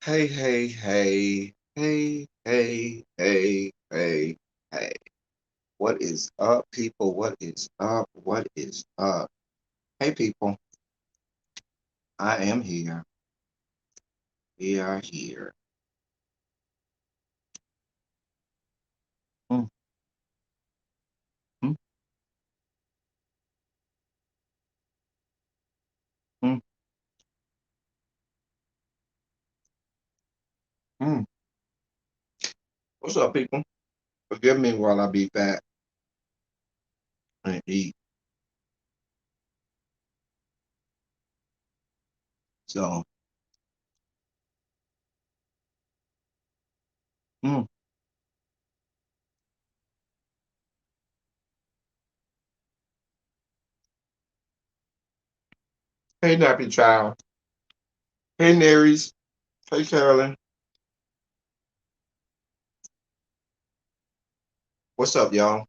Hey, hey, hey, hey, hey, hey, hey, hey. What is up, people? What is up? What is up? Hey, people, I am here. We are here. Mm, mm, mm, mm. What's up, people? Forgive me while I be fat and eat. So, mm. Hey, Nappy Child. Hey, Naries. Hey, Carolyn. What's up, y'all?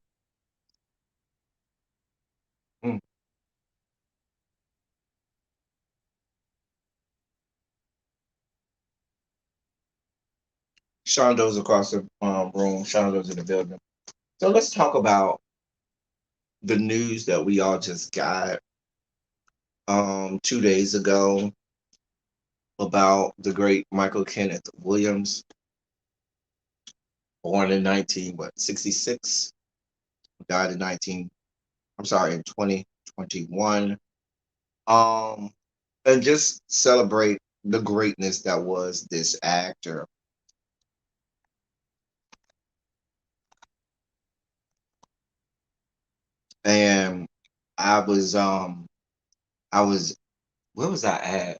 Mm. Shondo's across the room. Shondo's in the building. So let's talk about the news that we all just got 2 days ago about the great Michael Kenneth Williams, born in 1966, died in 19 I'm sorry, in 2021. Um and just celebrate the greatness that was this actor. And I was I was where was I at?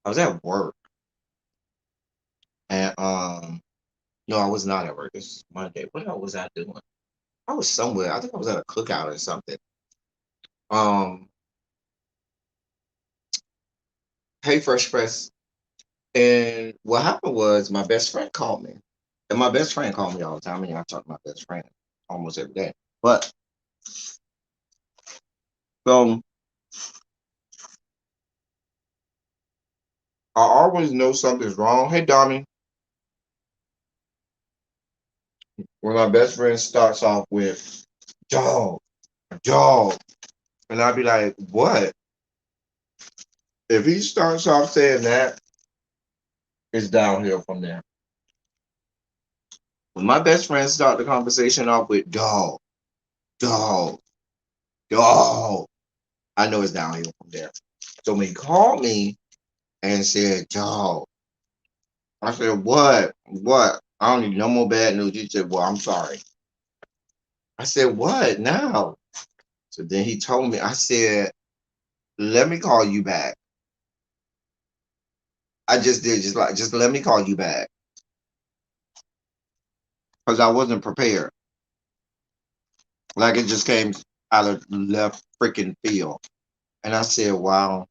I was at work, and no, I was not at work. This is Monday. What else was I doing? I was somewhere. I think I was at a cookout or something. Um Hey, Fresh Press. And what happened was my best friend called me. And my best friend called me all the time. I mean, I talk to my best friend almost every day. But so I always know something's wrong. Hey, Donnie, when my best friend starts off with dog, dog, and I'd be like, what? If he starts off saying that, it's downhill from there. When my best friend start the conversation off with dog, dog, dog, I know it's downhill from there. So when he called me and said, dog, I said, what? What? I don't need no more bad news. He said, well, I'm sorry. I said, what now? So then he told me, I said, let me call you back. I just did, just let me call you back. Because I wasn't prepared. Like it just came out of left freaking field. And I said, wow,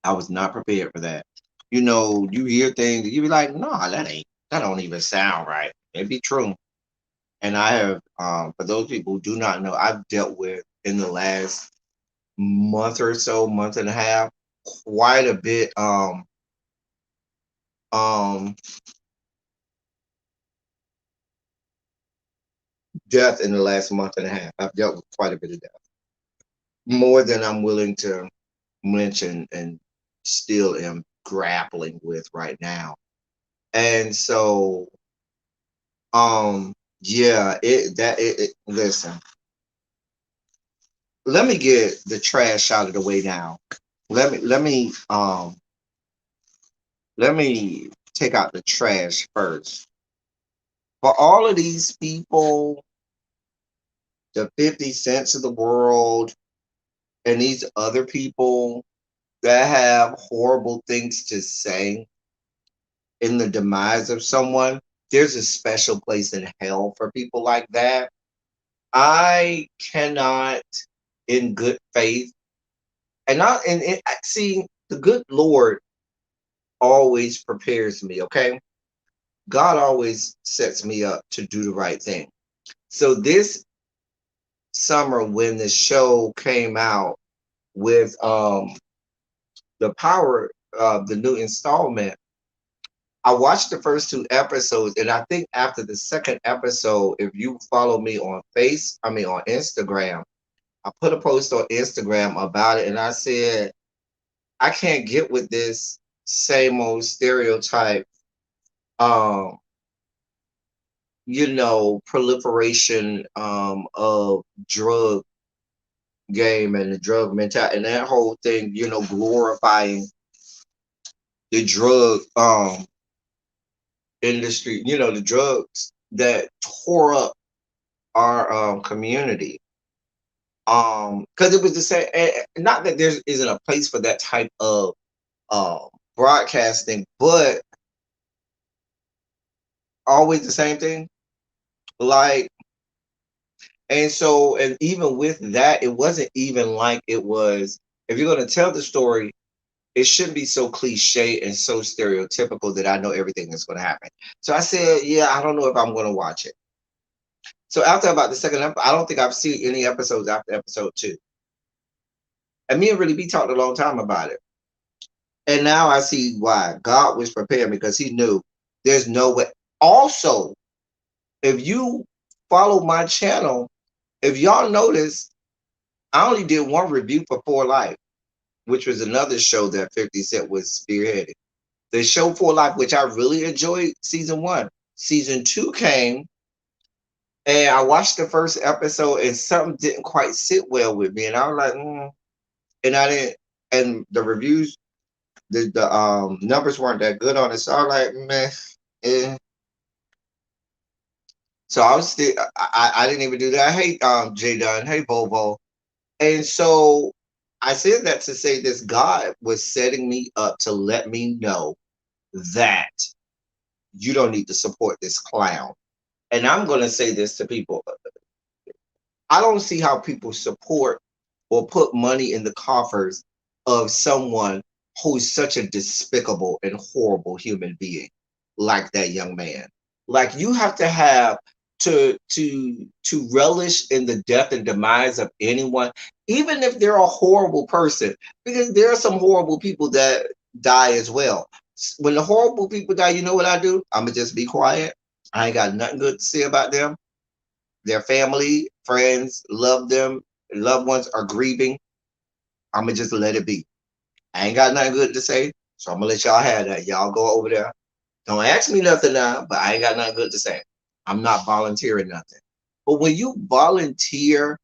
I was not prepared for that. You know, you hear things, you be like, no, that don't even sound right. It be true. And I have, for those people who do not know, I've dealt with in the last month or so, month and a half, quite a bit um death in the last month and a half. I've dealt with quite a bit of death. More than I'm willing to mention and still am grappling with right now. And so yeah, listen, let me get the trash out of the way now. Let me take out the trash first. For all of these people, the 50 cents of the world, and these other people that have horrible things to say in the demise of someone, there's a special place in hell for people like that. I cannot, in good faith, see, the good Lord always prepares me. Okay, God always sets me up to do the right thing. So this summer, when the show came out with the power of the new installment, I watched the first two episodes, and I think after the second episode, if you follow me on on Instagram, I put a post on Instagram about it, and I said I can't get with this same old stereotype, um, proliferation of drug game and the drug mentality and that whole thing, glorifying the drug industry, the drugs that tore up our community. Because it was the same, not that there isn't a place for that type of um broadcasting, but always the same thing. Like, and so, and even with that, it wasn't even like it was, if you're going to tell the story, it shouldn't be so cliche and so stereotypical that I know everything that's going to happen. So I said, yeah, I don't know if I'm going to watch it. So after about the second episode, I don't think I've seen any episodes after episode two. And me and Really B talked a long time about it. And now I see why God was preparing me, because he knew there's no way. Also, if you follow my channel, if y'all notice, I only did one review for For Life, which was another show that 50 Cent was spearheading. The show For Life, which I really enjoyed season one. Season two came, and I watched the first episode, and something didn't quite sit well with me. And I was like, and I didn't, and the reviews, the numbers weren't that good on it. So I was like, man, eh. So I was still, I didn't even do that. Hey, J Dunn, hey, Bobo. And so I said that to say this: God was setting me up to let me know that you don't need to support this clown. And I'm going to say this to people: I don't see how people support or put money in the coffers of someone who's such a despicable and horrible human being like that young man. Like, you have to have to relish in the death and demise of anyone, even if they're a horrible person, because there are some horrible people that die as well. When the horrible people die, you know what I do? I'm gonna just be quiet. I ain't got nothing good to say about them. Their family, friends, loved ones are grieving. I'm gonna just let it be. I ain't got nothing good to say, so I'm gonna let y'all have that. Y'all go over there. Don't ask me nothing now, but I ain't got nothing good to say. I'm not volunteering nothing. But when you volunteer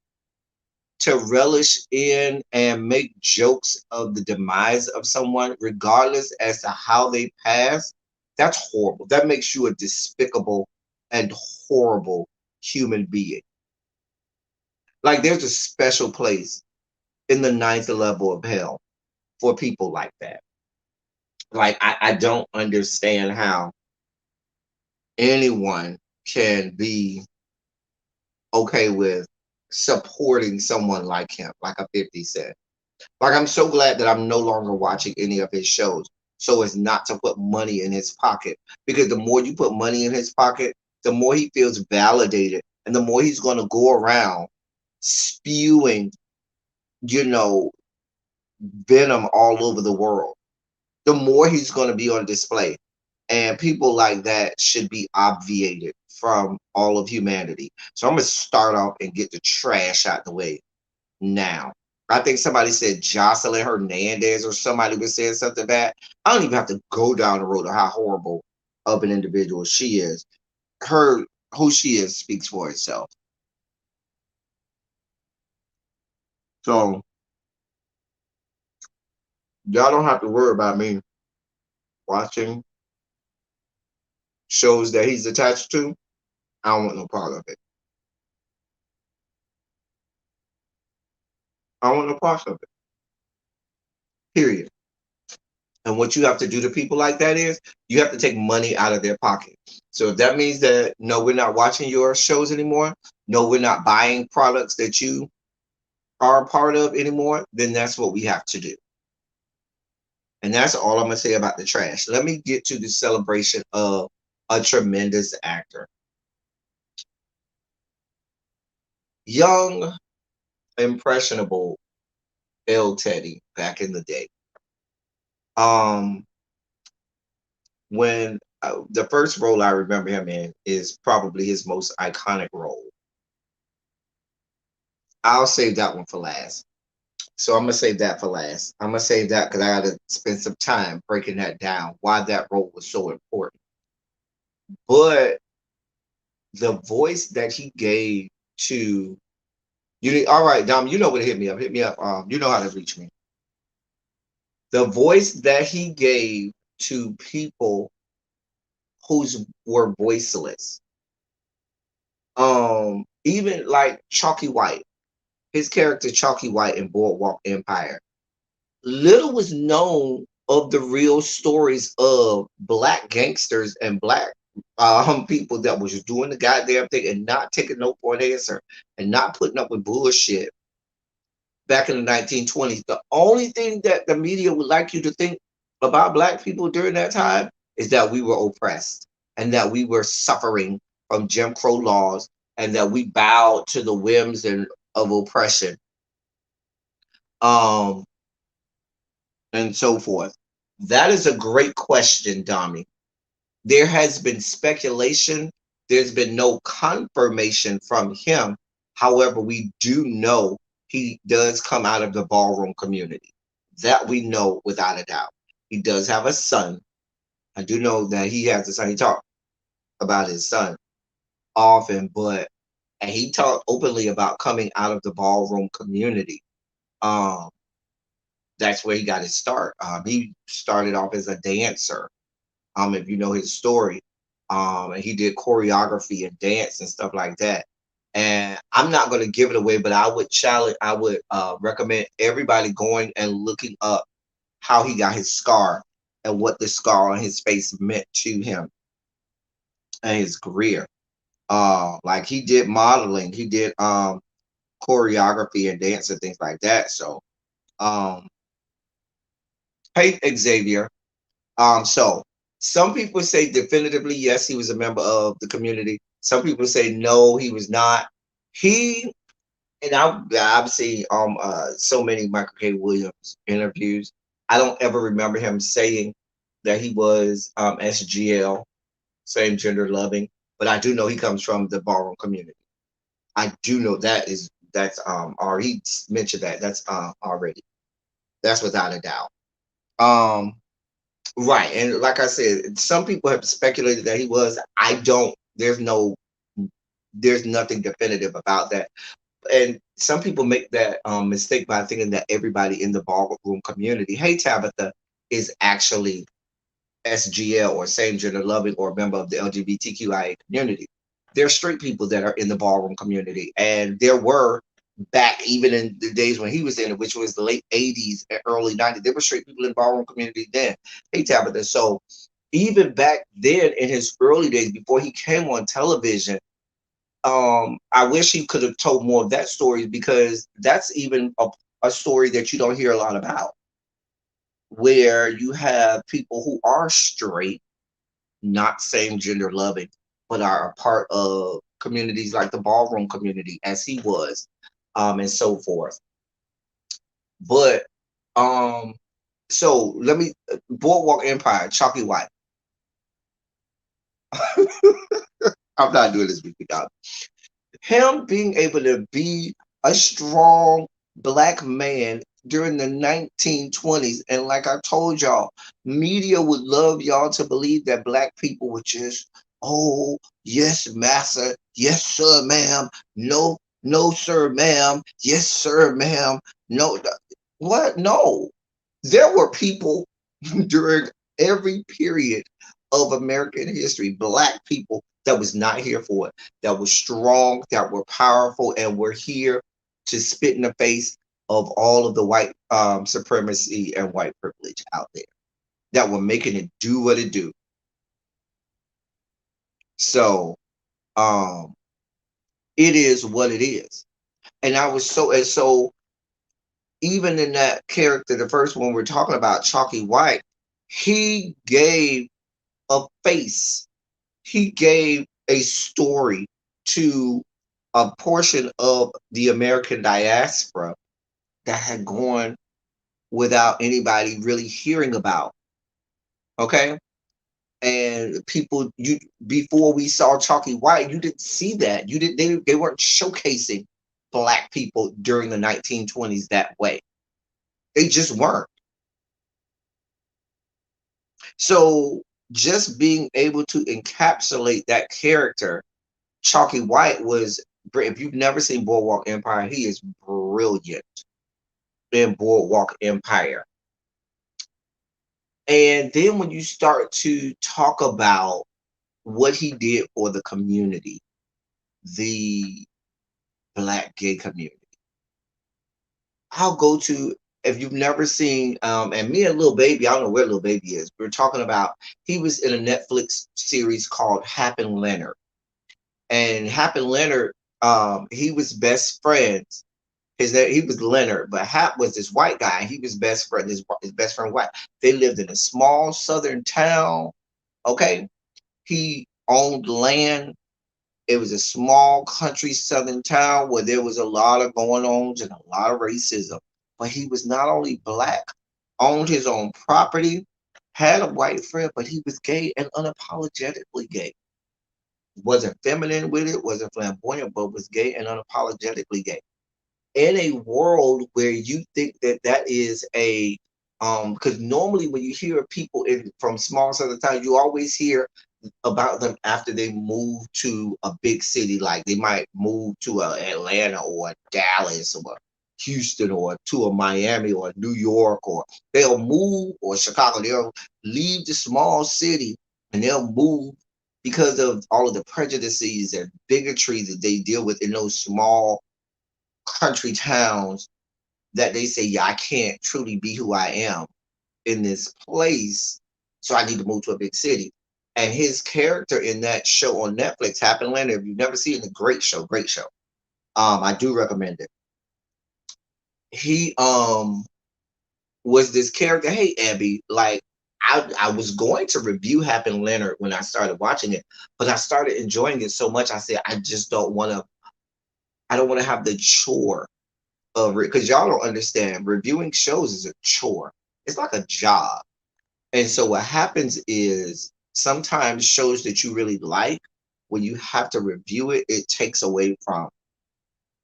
to relish in and make jokes of the demise of someone, regardless as to how they pass, that's horrible. That makes you a despicable and horrible human being. Like, there's a special place in the ninth level of hell for people like that. Like, I don't understand how anyone can be okay with supporting someone like him, like a 50 Cent. Like, I'm so glad that I'm no longer watching any of his shows, so as not to put money in his pocket. Because the more you put money in his pocket, the more he feels validated, and the more he's going to go around spewing, you know, venom all over the world. The more he's going to be on display. And people like that should be obviated from all of humanity. So I'm going to start off and get the trash out the way now. I think somebody said Jocelyn Hernandez, or somebody was saying something bad. I don't even have to go down the road of how horrible of an individual she is. Her, who she is, speaks for itself. So y'all don't have to worry about me watching shows that he's attached to. I don't want no part of it. I want no part of it. Period. And what you have to do to people like that is you have to take money out of their pocket. So if that means that no, we're not watching your shows anymore, no, we're not buying products that you are a part of anymore, then that's what we have to do. And that's all I'm going to say about the trash. Let me get to the celebration of a tremendous actor. Young, impressionable L. Teddy back in the day. Um, when The first role I remember him in is probably his most iconic role. I'll save that one for last. So I'm gonna save that for last. I'm gonna save that because I gotta spend some time breaking that down, why that role was so important. But the voice that he gave to you, all right, Dom, you know where to hit me up. Hit me up. You know how to reach me. The voice that he gave to people who's were voiceless. Even like Chalky White, his character Chalky White in Boardwalk Empire. Little was known of the real stories of black gangsters and black people that was doing the goddamn thing and not taking no for an answer and not putting up with bullshit back in the 1920s. The only thing that the media would like you to think about black people during that time is that we were oppressed and that we were suffering from Jim Crow laws and that we bowed to the whims and of oppression. Um, and so forth. That is a great question, Dami. There has been speculation. There's been no confirmation from him. However, we do know he does come out of the ballroom community. That we know without a doubt. He does have a son. I do know that he has a son. He talked about his son often, and he talked openly about coming out of the ballroom community. Um, that's where he got his start. He started off as a dancer. If you know his story, and he did choreography and dance and stuff like that. And I'm not going to give it away, but I would recommend everybody going and looking up how he got his scar and what the scar on his face meant to him and his career. Like he did modeling, he did choreography and dance and things like that. So, um, hey Xavier. So some people say definitively yes, he was a member of the community. Some people say no, he was not. He and I've seen so many Michael K. Williams interviews. I don't ever remember him saying that he was SGL, same gender loving, but I do know he comes from the ballroom community. I do know that's or he mentioned that that's already. That's without a doubt. Um Right. And like I said, some people have speculated that he was. I don't, there's nothing definitive about that. And some people make that mistake by thinking that everybody in the ballroom community, hey Tabitha, is actually SGL or same gender loving or a member of the LGBTQIA community. There are straight people that are in the ballroom community. And there were back even in the days when he was in it, which was the late 80s and early 90s, there were straight people in the ballroom community then. Hey Tabitha. So even back then in his early days before he came on television, I wish he could have told more of that story because that's even a story that you don't hear a lot about, where you have people who are straight, not same gender loving, but are a part of communities like the ballroom community as he was, and so forth. But um, so let me Boardwalk Empire, Chalky White. I'm not doing this with you, dog. Him being able to be a strong black man during the 1920s, and like I told y'all, media would love y'all to believe that black people were just, oh yes, massa, yes sir, ma'am, no, no sir, ma'am, yes sir, ma'am, no, what, no, there were people during every period of American history, black people that was not here for it, that were strong, that were powerful, and were here to spit in the face of all of the white supremacy and white privilege out there that were making it do what it do. So um, it is what it is. And I was so even in that character, the first one we're talking about, Chalky White, he gave a face. He gave a story to a portion of the American diaspora that had gone without anybody really hearing about. Okay. And people, you before we saw Chalky White, you didn't see that. You didn't. They weren't showcasing black people during the 1920s that way. They just weren't. So just being able to encapsulate that character, Chalky White was. If you've never seen Boardwalk Empire, he is brilliant in Boardwalk Empire. And then when you start to talk about what he did for the community, the black gay community, I'll go to, if you've never seen, and me and Lil Baby, I don't know where Lil Baby is. We're talking about, he was in a Netflix series called Happen Leonard. And Happen Leonard, he was best friends. He was Leonard, but Hap was this white guy. He was best friend, his best friend white. They lived in a small southern town. Okay. He owned land. It was a small country southern town where there was a lot of going on and a lot of racism. But he was not only black, owned his own property, had a white friend, but he was gay and unapologetically gay. Wasn't feminine with it, wasn't flamboyant, but was gay and unapologetically gay. In a world where you think that that is a because normally when you hear people from small southern towns, you always hear about them after they move to a big city, like they might move to Atlanta or Dallas or Houston or to a Miami or New York, or they'll move, or Chicago. They'll leave the small city and they'll move because of all of the prejudices and bigotry that they deal with in those small country towns, that they say, yeah, I can't truly be who I am in this place, so I need to move to a big city. And his character in that show on Netflix, Happen Land, if you've never seen it, a great show, great show. I do recommend it. He was this character. Hey, Abby, like I was going to review Happen Leonard when I started watching it, but I started enjoying it so much. I said, I just don't want to. I don't want to have the chore of it, because y'all don't understand. Reviewing shows is a chore. It's like a job. And so what happens is sometimes shows that you really like, when you have to review it, it takes away from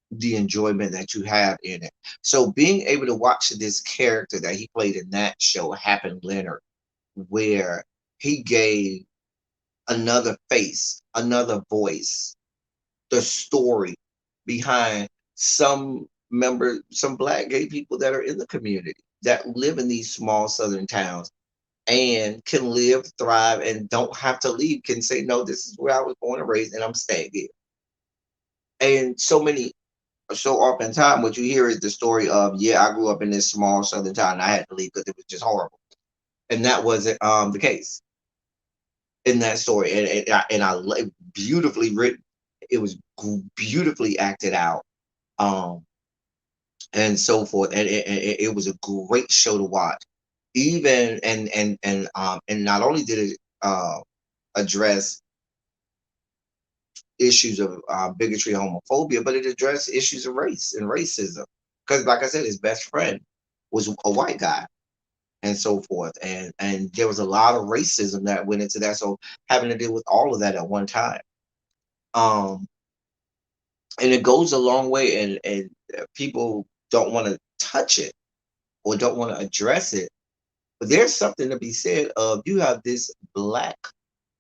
the enjoyment that you have in it. So being able to watch this character that he played in that show, Happen Leonard, where he gave another face, another voice, the story behind some black gay people that are in the community that live in these small southern towns and can live, thrive, and don't have to leave, can say, no, this is where I was born and raised and I'm staying here. And so oftentimes what you hear is the story of, yeah, I grew up in this small southern town and I had to leave because it was just horrible. And that wasn't the case in that story. And beautifully written. It was beautifully acted out. Um, and so forth. And it was a great show to watch. Even and not only did it address issues of bigotry, homophobia, but it addressed issues of race and racism. Because, like I said, his best friend was a white guy, and so forth, and there was a lot of racism that went into that. So having to deal with all of that at one time, um, and it goes a long way, and people don't want to touch it or don't want to address it. But there's something to be said of, you have this black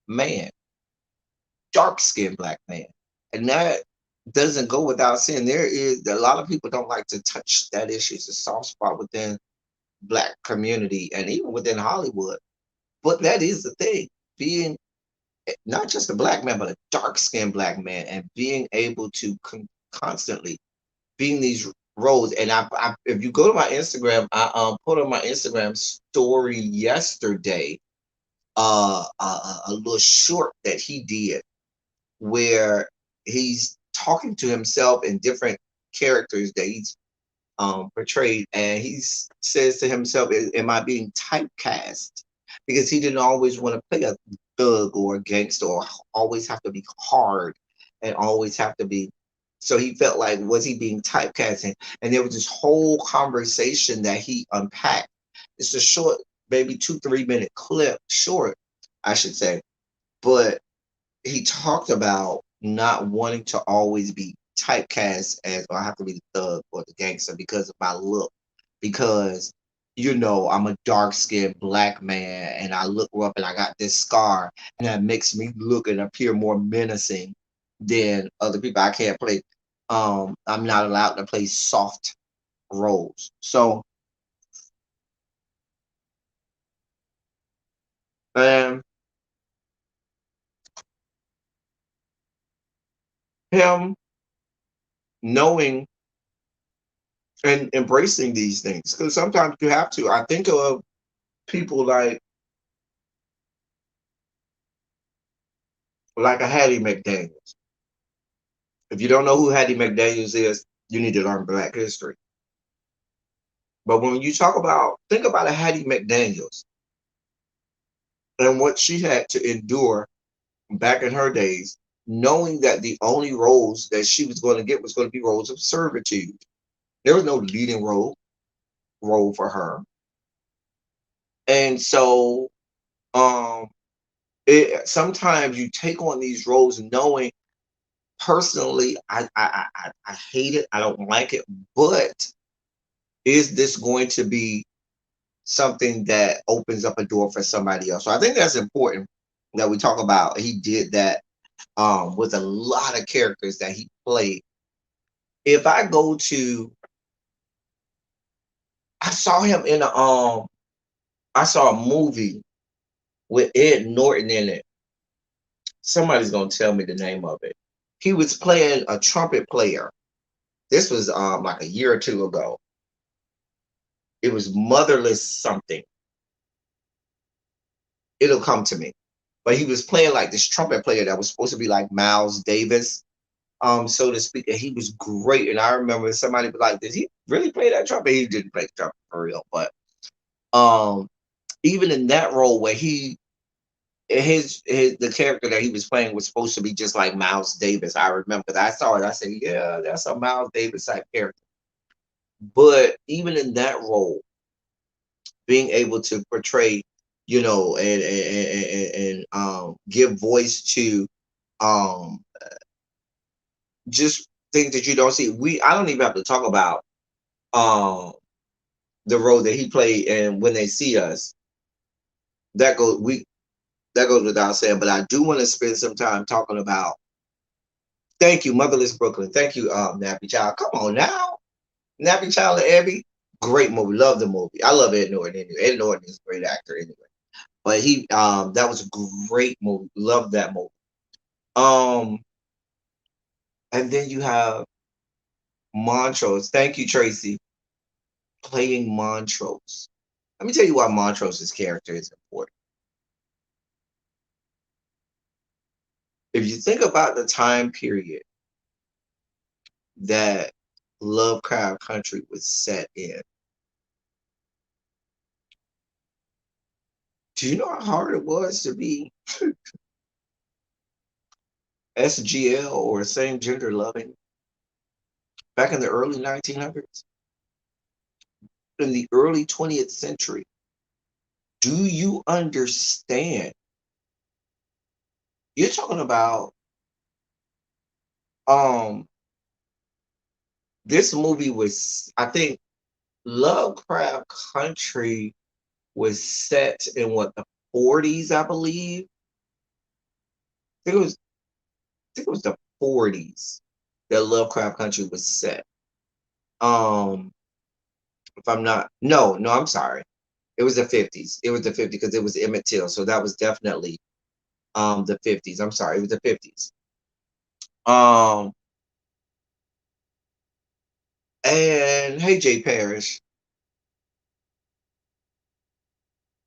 man, dark skinned black man. And that doesn't go without saying. There is a lot of people don't like to touch that issue. It's a soft spot within black community and even within Hollywood. But that is the thing. Being not just a black man, but a dark skinned black man, and being able to constantly being these roles. And if you go to my Instagram, I put on my Instagram story yesterday a little short that he did, where he's talking to himself in different characters that he's portrayed, and he says to himself, "Am I being typecast?" Because he didn't always want to play a thug or a gangster, or always have to be hard and always have to be. So he felt like, was he being typecast? And there was this whole conversation that he unpacked. It's a short, maybe 2-3 minute clip, short, I should say. But he talked about not wanting to always be typecast as, "Oh, I have to be the thug or the gangster because of my look, because I'm a dark skinned black man and I look rough and I got this scar and that makes me look and appear more menacing than other people. I can't play. I'm not allowed to play soft roles." So, um, him knowing and embracing these things, because sometimes you have to. I think of people like a Hattie McDaniels. If you don't know who Hattie McDaniels is, you need to learn Black history. But when you think about a Hattie McDaniels and what she had to endure back in her days, knowing that the only roles that she was going to get was going to be roles of servitude. There was no leading role for her, and so um, sometimes you take on these roles knowing. Personally, I hate it. I don't like it. But is this going to be something that opens up a door for somebody else? So I think that's important that we talk about. He did that with a lot of characters that he played. If I go to, I saw him in I saw a movie with Ed Norton in it. Somebody's gonna tell me the name of it. He was playing a trumpet player. This was like a year or two ago. It was Motherless something. It'll come to me. But he was playing like this trumpet player that was supposed to be like Miles Davis, so to speak. And he was great. And I remember somebody was like, "Did he really play that trumpet?" He didn't play the trumpet for real, but um, even in that role where his the character that he was playing was supposed to be just like Miles Davis. I remember because I saw it. I said, "Yeah, that's a Miles Davis type character." But even in that role, being able to portray, and give voice to um just things that you don't see. I don't even have to talk about um the role that he played and When They See Us. That goes without saying, but I do want to spend some time talking about, thank you, Motherless Brooklyn. Thank you, Nappy Child. Come on now. Nappy Child and Abby. Great movie. Love the movie. I love Ed Norton anyway. Ed Norton is a great actor anyway. But that was a great movie. Love that movie. Um, and then you have Montrose. Thank you, Tracy, playing Montrose. Let me tell you why Montrose's character is important. If you think about the time period that Lovecraft Country was set in, do you know how hard it was to be SGL or same gender loving back in the early 1900s? In the early 20th century, do you understand? You're talking about um this movie was, I think, Lovecraft Country was set in what, the 40s, I believe. I think it was I think it was the 40s that Lovecraft Country was set. Um, if I'm not, no, I'm sorry. It was the 50s. It was the 50s because it was Emmett Till. So that was definitely the 50s. I'm sorry, it was the 50s. Um, and hey Jay Parrish,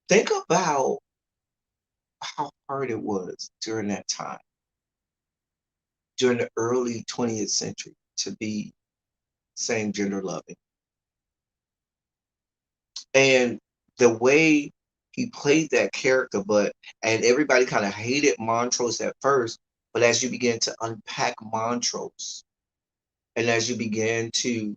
think about how hard it was during that time, during the early 20th century, to be same gender loving. And the way he played that character, and everybody kind of hated Montrose at first, but as you begin to unpack Montrose, and as you began to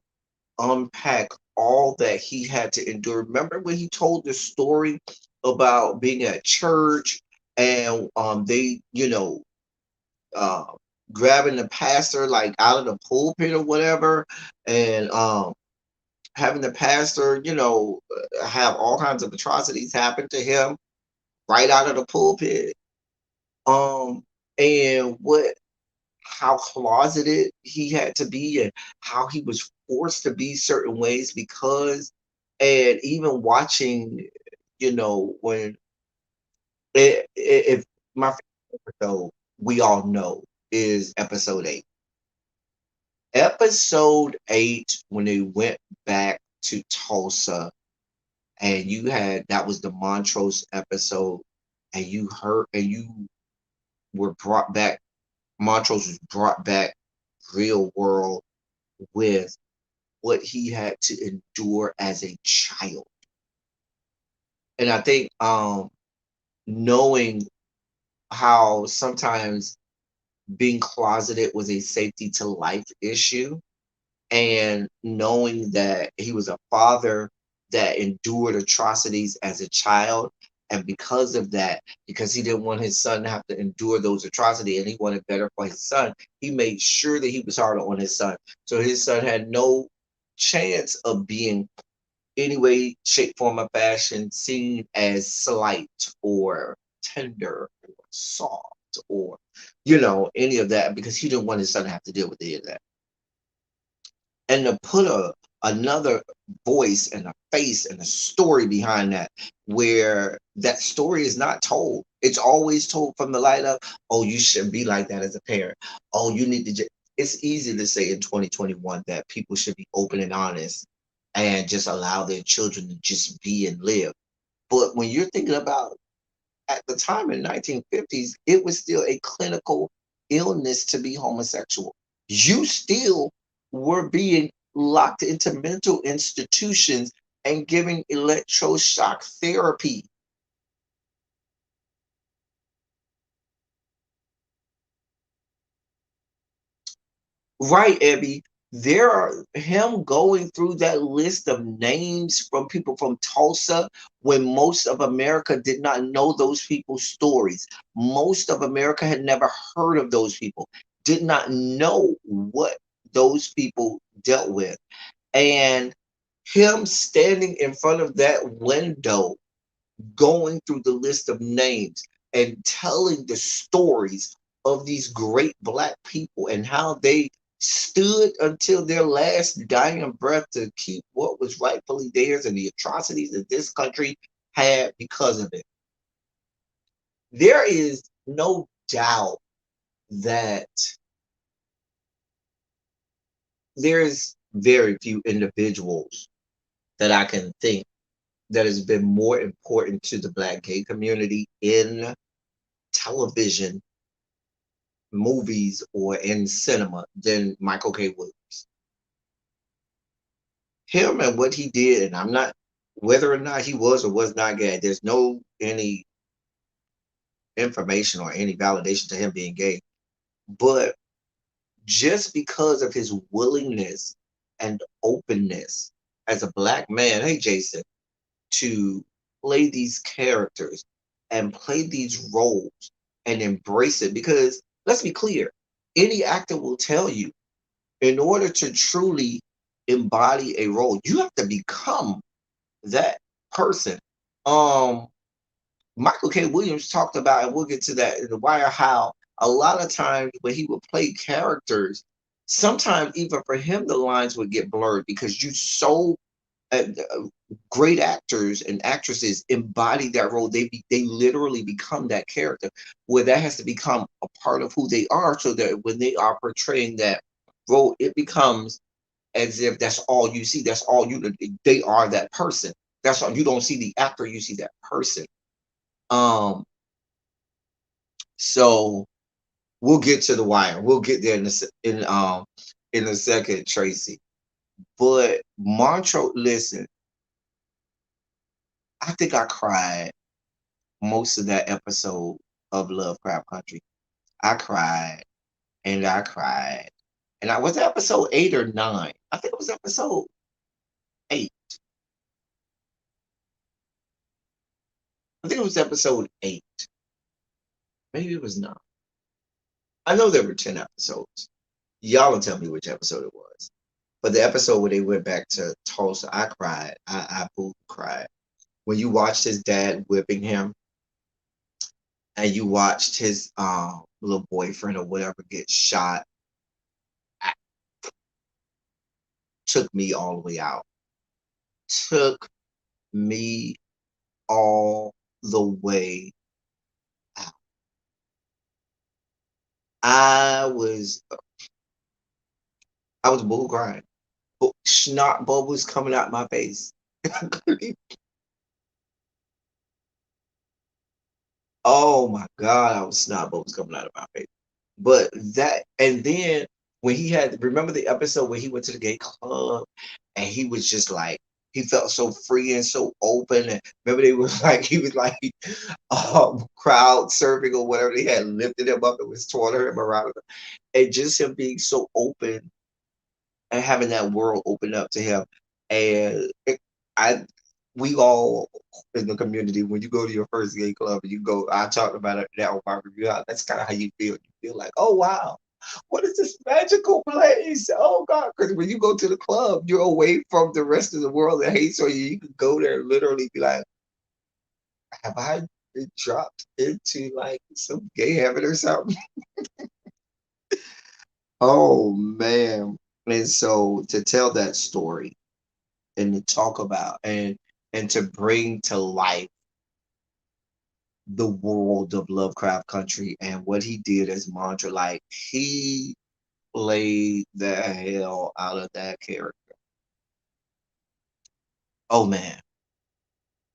unpack all that he had to endure. Remember when he told the story about being at church and they, uh, grabbing the pastor like out of the pulpit or whatever, and having the pastor, have all kinds of atrocities happen to him right out of the pulpit. Um, and how closeted he had to be, and how he was forced to be certain ways because, and even watching, when if my favorite episode we all know is episode 8. Episode 8, when they went back to Tulsa, and you had that was the Montrose episode, and you were brought back. Montrose was brought back real world with what he had to endure as a child. And I think knowing how sometimes being closeted was a safety to life issue, and knowing that he was a father that endured atrocities as a child, and because of that, because he didn't want his son to have to endure those atrocities and he wanted better for his son, he made sure that he was harder on his son, so his son had no chance of being any way, shape, form, or fashion seen as slight or tender or soft or any of that, because he didn't want his son to have to deal with any of that. And to put another voice and a face and a story behind that, where that story is not told. It's always told from the light of, oh, you shouldn't be like that as a parent. Oh, you need to it's easy to say in 2021 that people should be open and honest and just allow their children to just be and live. But when you're thinking about at the time in 1950s, it was still a clinical illness to be homosexual. You still were being locked into mental institutions and giving electroshock therapy. Right, Abby. There are him going through that list of names from people from Tulsa when most of America did not know those people's stories. Most of America had never heard of those people, did not know what those people dealt with. And him standing in front of that window, going through the list of names and telling the stories of these great Black people and how they stood until their last dying breath to keep what was rightfully theirs, and the atrocities that this country had because of it. There is no doubt that there's very few individuals that I can think that has been more important to the Black gay community in television, movies, or in cinema than Michael K. Williams. Him and what he did, and I'm not, whether or not he was or was not gay, there's no any information or any validation to him being gay. But just because of his willingness and openness as a Black man, hey Jason, to play these characters and play these roles and embrace it, because let's be clear, any actor will tell you, in order to truly embody a role, you have to become that person. Um, Michael K. Williams talked about, and we'll get to that in The Wire, how a lot of times when he would play characters, sometimes even for him the lines would get blurred because you so great actors and actresses embody that role. They literally become that character, where that has to become a part of who they are, so that when they are portraying that role, it becomes as if that's all you see. That's all you. They are that person. That's all. You don't see the actor. You see that person. Um. So we'll get to The Wire. We'll get there in a second, Tracy. But Montrose, listen, I think I cried most of that episode of Lovecraft Country. I cried and I cried. And I was episode 8 or 9. I think it was episode 8. I think it was episode 8. Maybe it was 9. I know there were 10 episodes. Y'all will tell me which episode it was. But the episode where they went back to Tulsa, I cried. I boo cried. When you watched his dad whipping him and you watched his little boyfriend or whatever get shot, I, took me all the way out. Took me all the way out. I was I was bull crying. Snot bubbles coming out my face. Oh my God, I was snot bubbles coming out of my face. But that, and then when he had, remember the episode where he went to the gay club and he was just like, he felt so free and so open. And remember, they was like, he was like, crowd surfing or whatever. They had lifted him up and was twirling him around. And just him being so open and having that world open up to him. And I, we all in the community, when you go to your first gay club and you go, I talked about it that on my review. That's kind of how you feel. You feel like, oh wow, what is this magical place? Oh God, because when you go to the club, you're away from the rest of the world that hates on you. You can go there and literally be like, have I been dropped into like some gay heaven or something? Oh man. And so to tell that story and to talk about and to bring to life the world of Lovecraft Country and what he did as Mondra, like he played the hell out of that character. Oh man,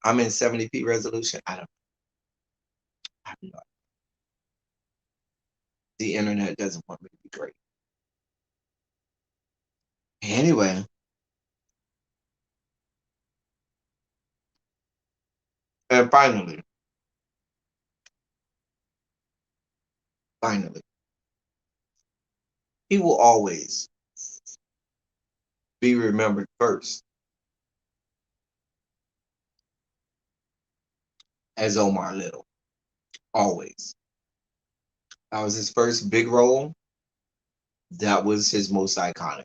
I'm in 70p resolution. I don't know. The internet doesn't want me to be great. Anyway, and finally, he will always be remembered first as Omar Little. Always. That was his first big role. That was his most iconic.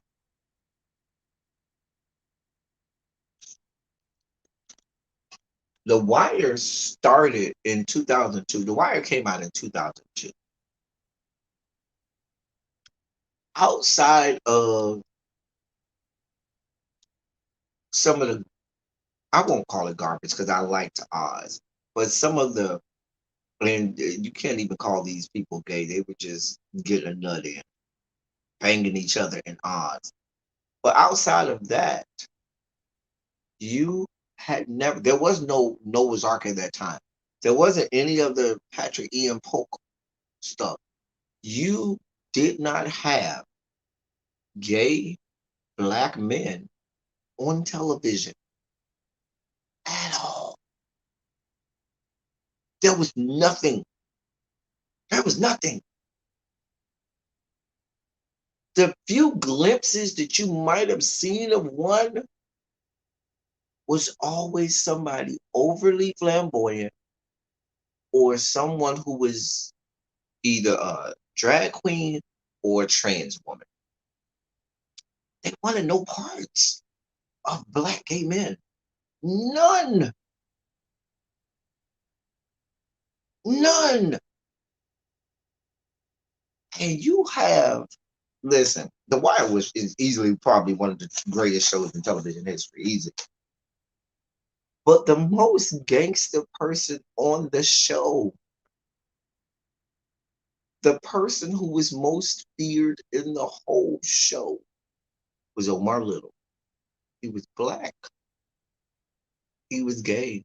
The Wire started in 2002. The Wire came out in 2002. Outside of some of the, I won't call it garbage because I liked Oz, but some of the, and you can't even call these people gay. They were just getting a nut in, banging each other in Oz. But outside of that, you had never, there was no Noah's Ark at that time. There wasn't any of the Patrick Ian Polk stuff. You did not have gay black men on television at all. There was nothing. There was nothing. The few glimpses that you might have seen of one was always somebody overly flamboyant or someone who was either a drag queen or a trans woman. They wanted no parts of black gay men. None. None. And you have, listen, The Wire is easily probably one of the greatest shows in television history, easy. But the most gangster person on the show, the person who was most feared in the whole show, was Omar Little. He was black. He was gay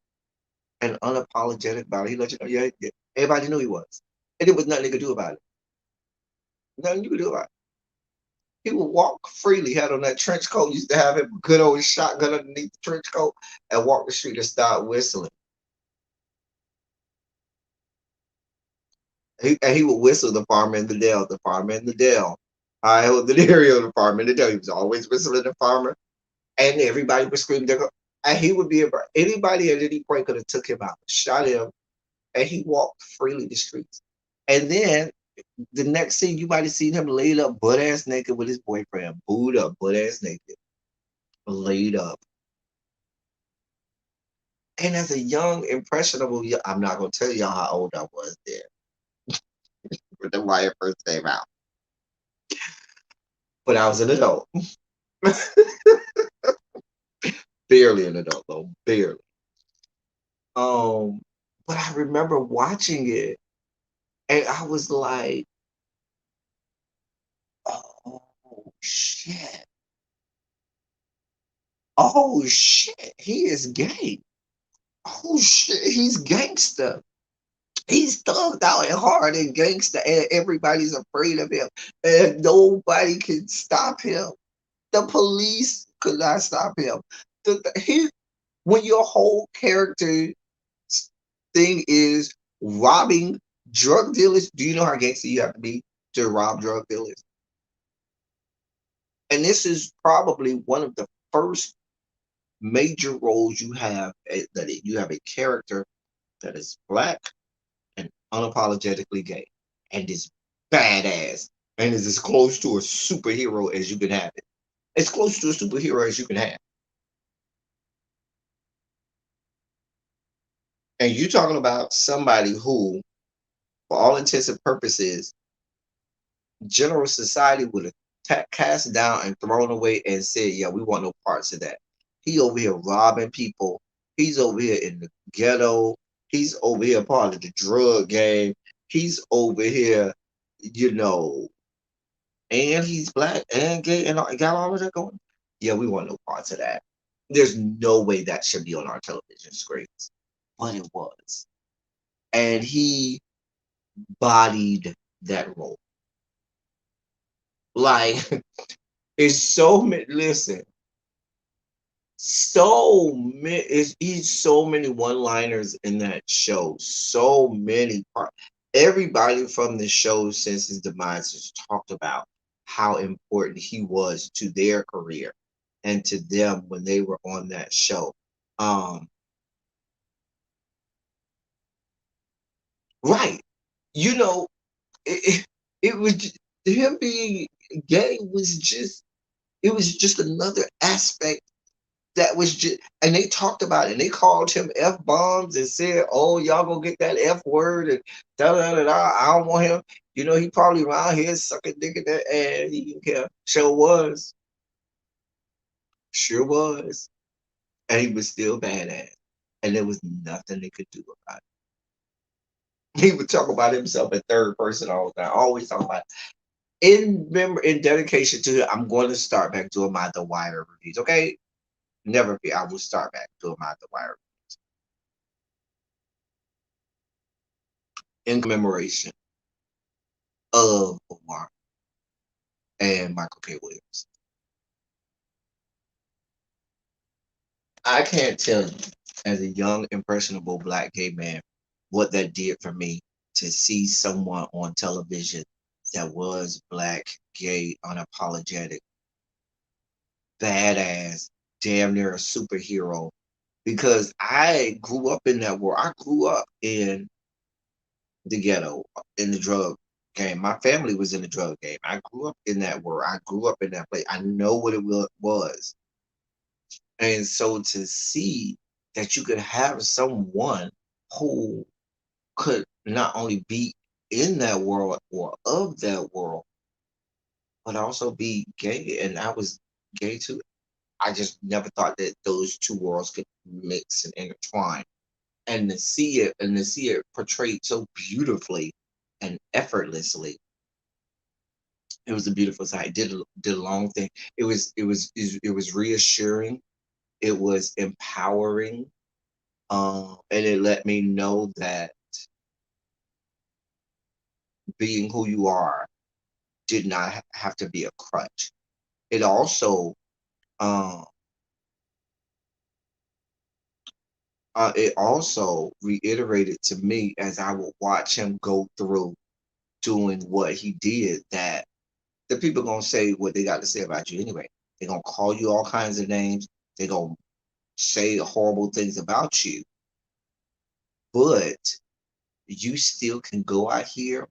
and unapologetic about it. He let you know, yeah, yeah. Everybody knew he was. And there was nothing they could do about it. Nothing you could do about it. He would walk freely, had on that trench coat, used to have him a good old shotgun underneath the trench coat, and walk the street and start whistling. And he would whistle the farmer in the dell, the farmer in the dell. I hold the stereo, the farmer in the dell. He was always whistling the farmer, and everybody was screaming. And he would be anybody at any point could have took him out, shot him, and he walked freely the streets. And then the next scene, you might have seen him laid up, butt ass naked with his boyfriend, booed up, butt ass naked, laid up. And as a young, impressionable, I'm not gonna tell y'all how old I was then, when the wire first came out, but I was an adult, barely an adult though, barely. Um, but I remember watching it, and I was like, "Oh shit! Oh shit! He is gay! Oh shit! He's gangster! He's thugged out and hard and gangster, and everybody's afraid of him, and nobody can stop him. The police could not stop him. He, when your whole character thing is robbing drug dealers, do you know how gangster you have to be to rob drug dealers? And this is probably one of the first major roles you have, that you have a character that is black and unapologetically gay and is badass and is as close to a superhero as you can have it. As close to a superhero as you can have. And you're talking about somebody who, for all intents and purposes, general society would have cast down and thrown away and said, "Yeah, we want no parts of that." He over here robbing people. He's over here in the ghetto. He's over here part of the drug game. He's over here, you know, and he's black and gay and got all of that going. Yeah, we want no parts of that. There's no way that should be on our television screens, but it was, and he bodied that role. Like, it's so many. Listen, so many. He's so many one-liners in that show. So many parts. Everybody from the show since his demise has talked about how important he was to their career and to them when they were on that show. Um, right. You know, it was him being gay was just, it was just another aspect that was just, and they talked about it and they called him F bombs and said, "Oh, y'all gonna get that F word," and da da da da. I don't want him. You know, he probably around here sucking dick in that ass. He didn't care. Sure was, and he was still badass, and there was nothing they could do about it. He would talk about himself in third person all the time, always talking about in dedication to it. I'm going to start back doing my The Wire reviews. Okay, never fear. I will start back doing my The Wire in commemoration of Omar and Michael K. Williams. I can't tell you, as a young, impressionable black gay man, what that did for me to see someone on television that was black, gay, unapologetic, badass, damn near a superhero. Because I grew up in that world. I grew up in the ghetto, in the drug game. My family was in the drug game. I grew up in that world. I grew up in that place. I know what it was. And so to see that you could have someone who could not only be in that world or of that world, but also be gay, and I was gay too. I just never thought that those two worlds could mix and intertwine. And to see it portrayed so beautifully and effortlessly, it was a beautiful sight. Did a long thing. It was reassuring. It was empowering. And it let me know that being who you are did not have to be a crutch. It also, um, it also reiterated to me as I would watch him go through doing what he did, that the people gonna say what they got to say about you anyway. They're gonna call you all kinds of names. They're gonna say horrible things about you, but you still can go out here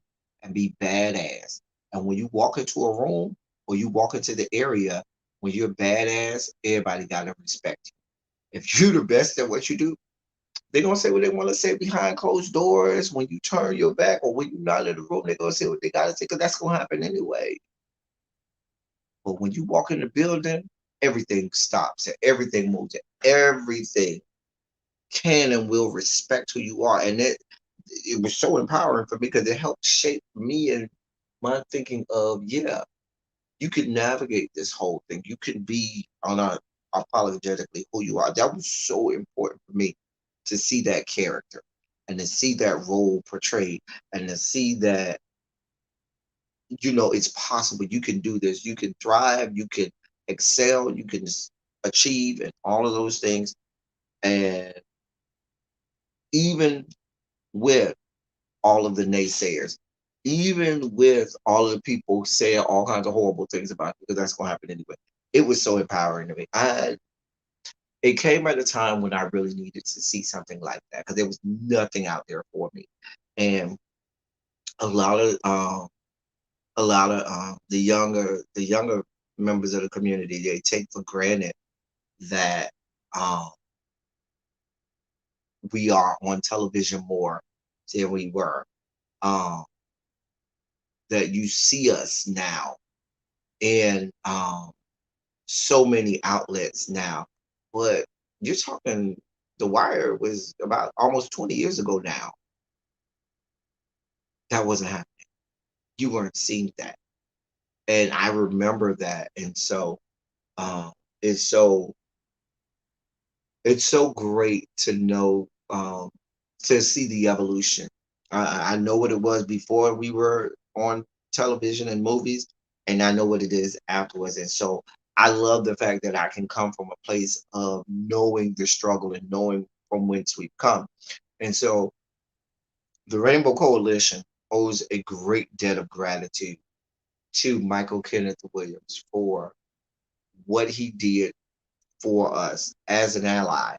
and be badass. And when you walk into a room or you walk into the area, when you're badass, everybody gotta respect you. If you're the best at what you do, they're gonna say what they want to say behind closed doors. When you turn your back or when you're not in the room, they're gonna say what they gotta say because that's gonna happen anyway. But when you walk in the building, everything stops and everything moves and everything can and will respect who you are. And it was so empowering for me because it helped shape me and my thinking of, yeah, you can navigate this whole thing. You can be unapologetically who you are. That was so important for me to see that character and to see that role portrayed and to see that, it's possible. You can do this. You can thrive. You can excel. You can achieve and all of those things. And even with all of the naysayers, even with all of the people saying all kinds of horrible things about it, because that's going to happen anyway. It was so empowering to me. It came at a time when I really needed to see something like that because there was nothing out there for me, and a lot of the younger members of the community, they take for granted that um, we are on television more than we were. Um, that you see us now in so many outlets now. But you're talking, The Wire was about almost 20 years ago now. That wasn't happening. You weren't seeing that. And I remember that. And so um, it's so it's so great to know, to see the evolution. I know what it was before we were on television and movies, and I know what it is afterwards. And so I love the fact that I can come from a place of knowing the struggle and knowing from whence we've come. And so the Rainbow Coalition owes a great debt of gratitude to Michael Kenneth Williams for what he did for us as an ally,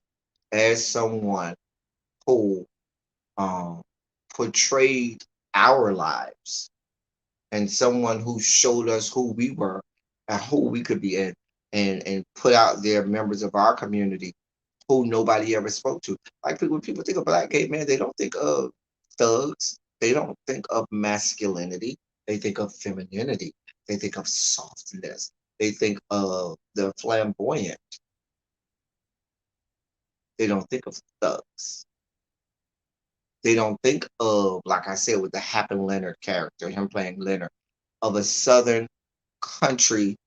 as someone who um, portrayed our lives and someone who showed us who we were and who we could be in, and put out there members of our community who nobody ever spoke to. Like when people think of black gay men, they don't think of thugs. They don't think of masculinity. They think of femininity. They think of softness. They think of the flamboyant. They don't think of thugs. They don't think of, like I said, with the Happen Leonard character, him playing Leonard, of a Southern country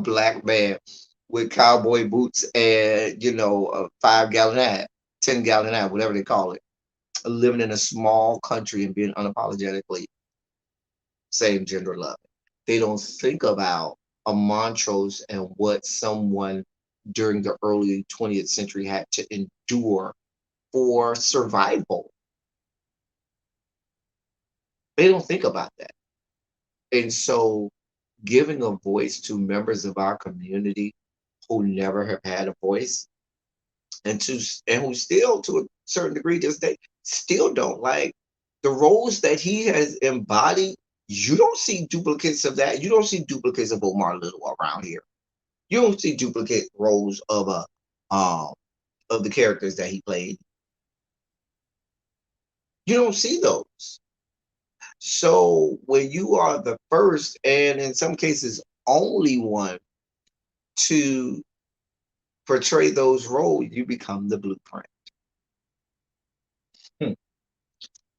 black man with cowboy boots and, a 5 gallon ad, 10 gallon ad, whatever they call it, living in a small country and being unapologetically same gender love. They don't think about a Montrose and what someone during the early 20th century had to endure for survival. They don't think about that. And so giving a voice to members of our community who never have had a voice and who still to a certain degree just they still don't like the roles that he has embodied. You don't see duplicates of that. You don't see duplicates of Omar Little around here. You don't see duplicate roles um of the characters that he played. You don't see those. So when you are the first and in some cases only one to portray those roles, you become the blueprint. Hmm.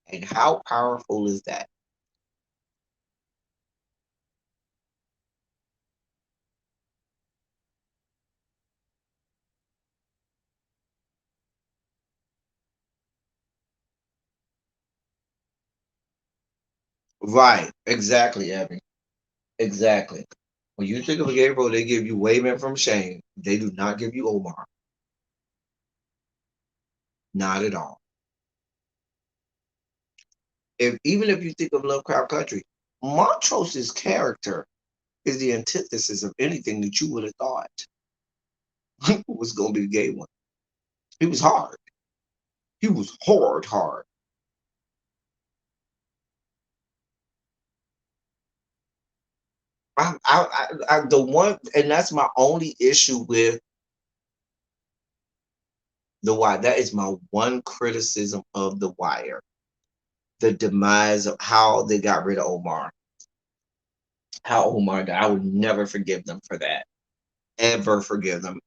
And how powerful is that? Right. Exactly, Abby. Exactly. When you think of a gay role, they give you Wayman from Shane. They do not give you Omar. Not at all. Even if you think of Lovecraft Country, Montrose's character is the antithesis of anything that you would have thought was going to be the gay one. He was hard. He was hard, hard. The one, and that's my only issue with The Wire. That is my one criticism of The Wire. The demise of how they got rid of Omar. How Omar died. I would never forgive them for that. Ever forgive them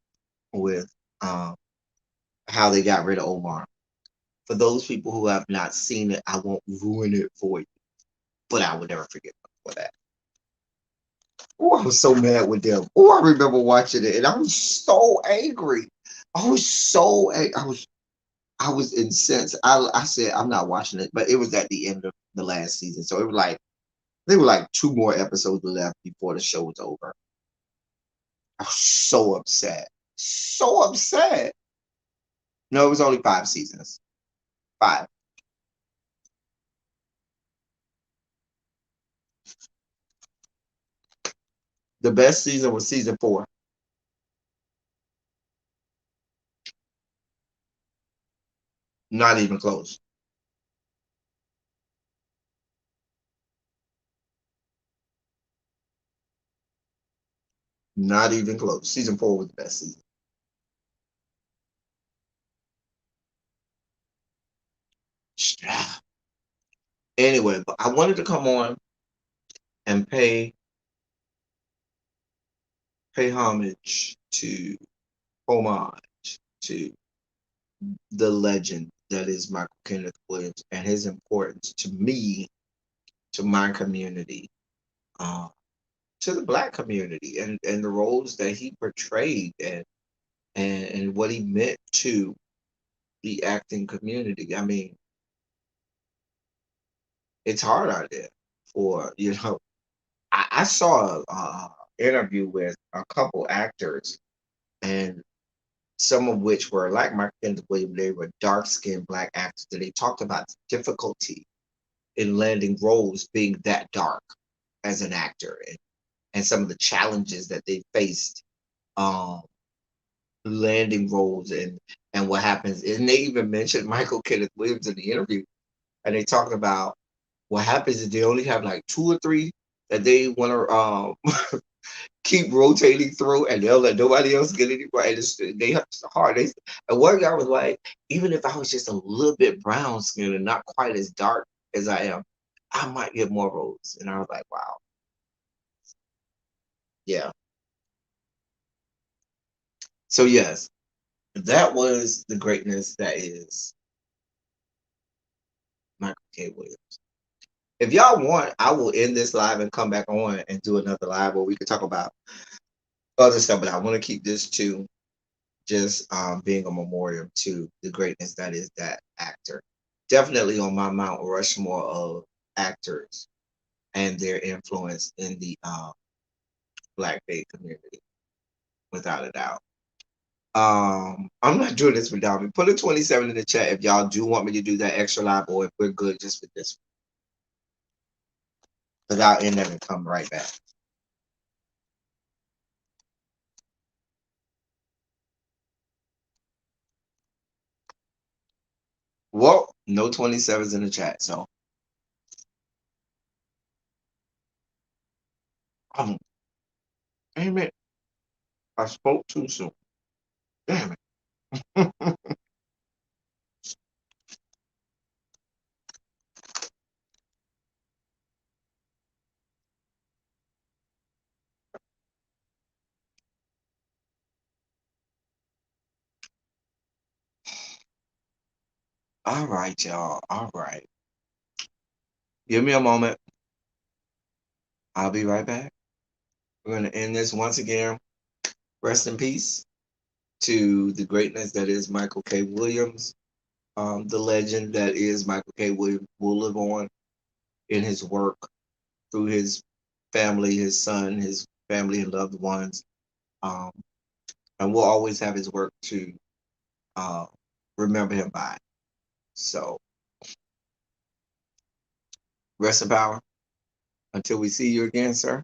with um, how they got rid of Omar. For those people who have not seen it, I won't ruin it for you, but I would never forgive them for that. Oh, I was so mad with them. Oh, I remember watching it, and I was so angry. I was so angry. I was incensed. I said I'm not watching it, but it was at the end of the last season, so it was like there were like two more episodes left before the show was over. I was so upset, so upset. No, it was only 5 seasons. Five. The best season was season 4. Not even close. Not even close. Season 4 was the best season. Anyway, but I wanted to come on and pay homage to the legend that is Michael Kenneth Williams and his importance to me, to my community, uh, to the Black community, and the roles that he portrayed, and what he meant to the acting community. I mean, it's hard out there for I saw a interview with a couple actors, and some of which were like Mark Kenneth Williams. They were dark skinned Black actors, and they talked about the difficulty in landing roles being that dark as an actor, and some of the challenges that they faced um, landing roles, and what happens. And they even mentioned Michael Kenneth Williams in the interview, and they talked about what happens is they only have like two or three that they want to keep rotating through, and they'll let nobody else get any part. And they have it's hard. And one guy was like, even if I was just a little bit brown skinned and not quite as dark as I am, I might get more roles. And I was like, wow, yeah. So yes, that was the greatness that is Michael K. Williams. If y'all want, I will end this live and come back on and do another live where we can talk about other stuff. But I want to keep this to just being a memoriam to the greatness that is that actor. Definitely on my Mount Rushmore of actors and their influence in the Black faith community, without a doubt. I'm not doing this without me. Put a 27 in the chat if y'all do want me to do that extra live, or if we're good just with this one. Because I'll end that and come right back. Well, no 27s in the chat, so damn it. I spoke too soon. Damn it. All right, y'all. All right. Give me a moment. I'll be right back. We're going to end this once again. Rest in peace to the greatness that is Michael K. Williams. The legend that is Michael K. Williams will live on in his work through his family, his son, his family and loved ones. Um, and we'll always have his work to uh, remember him by. So, rest in power. Until we see you again, sir.